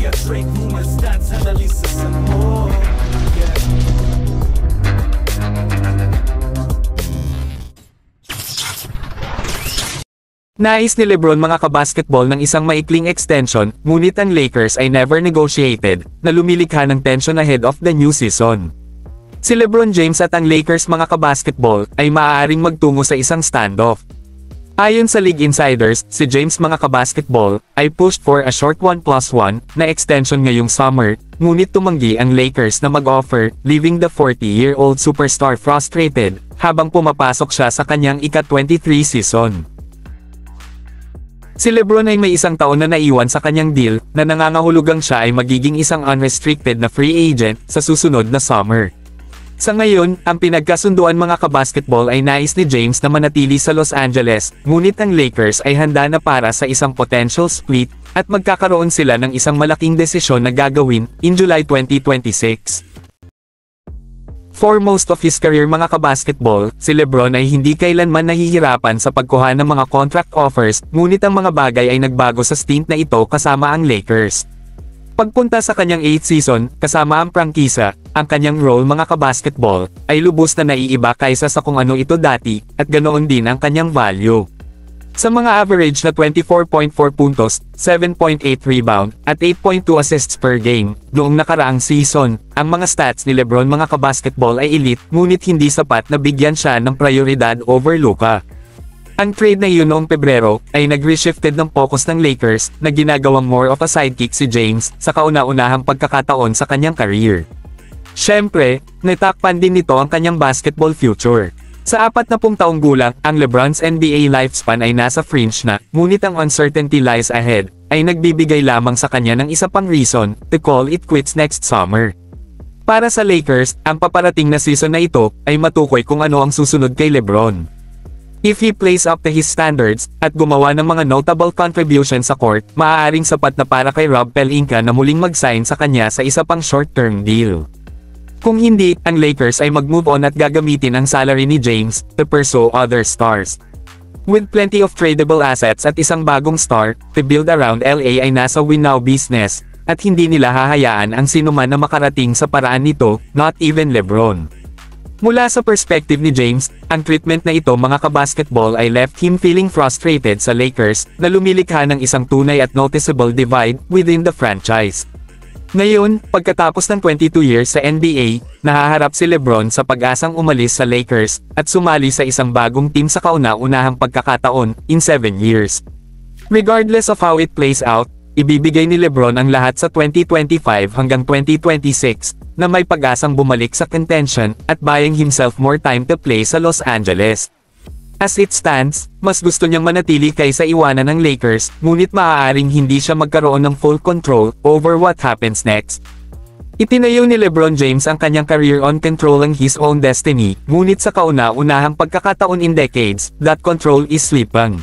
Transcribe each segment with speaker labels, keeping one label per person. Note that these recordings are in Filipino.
Speaker 1: Kaya Drake mo man stats, analisasan mo.
Speaker 2: Nais ni LeBron mga kabasketball ng isang maikling extension, ngunit ang Lakers ay never negotiated, na lumilikha ng tension ahead of the new season. Si LeBron James at ang Lakers mga kabasketball ay maaaring magtungo sa isang standoff. Ayon sa league insiders, si James mga kabasketball ay pushed for a short 1+1 na extension ngayong summer, ngunit tumanggi ang Lakers na mag-offer, leaving the 40-year-old superstar frustrated, habang pumapasok siya sa kanyang ika-23 season. Si LeBron ay may isang taon na naiwan sa kanyang deal, na nangangahulugang siya ay magiging isang unrestricted na free agent sa susunod na summer. Sa ngayon, ang pinagkasunduan mga kabasketball ay nais ni James na manatili sa Los Angeles, ngunit ang Lakers ay handa na para sa isang potential split, at magkakaroon sila ng isang malaking desisyon na gagawin, in July 2026. For most of his career mga kabasketball, si LeBron ay hindi kailanman nahihirapan sa pagkuha ng mga contract offers, ngunit ang mga bagay ay nagbago sa stint na ito kasama ang Lakers. Pagpunta sa kanyang 8th season, kasama ang prangkisa, ang kanyang role mga kabasketball, ay lubos na naiiba kaysa sa kung ano ito dati, at ganoon din ang kanyang value. Sa mga average na 24.4 puntos, 7.8 rebound, at 8.2 assists per game, noong nakaraang season, ang mga stats ni LeBron mga kabasketball ay elite, ngunit hindi sapat na bigyan siya ng prioridad over Luka. Ang trade na iyon noong Pebrero, ay nag-reshifted ng focus ng Lakers, na ginagawang more of a sidekick si James, sa kauna-unahang pagkakataon sa kanyang career. Siyempre, natakpan din nito ang kanyang basketball future. Sa 40 taong gulang, ang LeBron's NBA lifespan ay nasa fringe na, ngunit ang uncertainty lies ahead, ay nagbibigay lamang sa kanya ng isa pang reason, to call it quits next summer. Para sa Lakers, ang paparating na season na ito, ay matukoy kung ano ang susunod kay LeBron. If he plays up to his standards, at gumawa ng mga notable contributions sa court, maaaring sapat na para kay Rob Pelinka na muling mag-sign sa kanya sa isa pang short-term deal. Kung hindi, ang Lakers ay mag-move on at gagamitin ang salary ni James, to pursue other stars. With plenty of tradable assets at isang bagong star, to build around LA ay nasa win-now business, at hindi nila hahayaan ang sinuman na makarating sa paraan nito, not even LeBron. Mula sa perspective ni James, ang treatment na ito mga kabasketball ay left him feeling frustrated sa Lakers, na lumilikha ng isang tunay at noticeable divide within the franchise. Ngayon, pagkatapos ng 22 years sa NBA, nahaharap si LeBron sa pag-asang umalis sa Lakers, at sumali sa isang bagong team sa kauna-unahang pagkakataon, in 7 years. Regardless of how it plays out, ibibigay ni LeBron ang lahat sa 2025 hanggang 2026, na may pag-asang bumalik sa contention, at buying himself more time to play sa Los Angeles. As it stands, mas gusto niyang manatili kaysa iwanan ng Lakers, ngunit maaaring hindi siya magkaroon ng full control over what happens next. Itinayo ni LeBron James ang kanyang career on controlling his own destiny, ngunit sa kauna-unahang pagkakataon in decades, that control is slipping.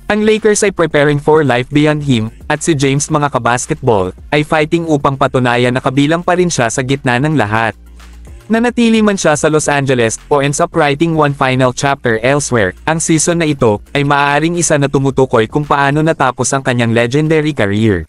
Speaker 2: Ang Lakers ay preparing for life beyond him, at si James mga kabasketball, ay fighting upang patunayan na kabilang pa rin siya sa gitna ng lahat. Nanatili man siya sa Los Angeles, o ends up writing one final chapter elsewhere, ang season na ito, ay maaaring isa na tumutukoy kung paano natapos ang kanyang legendary career.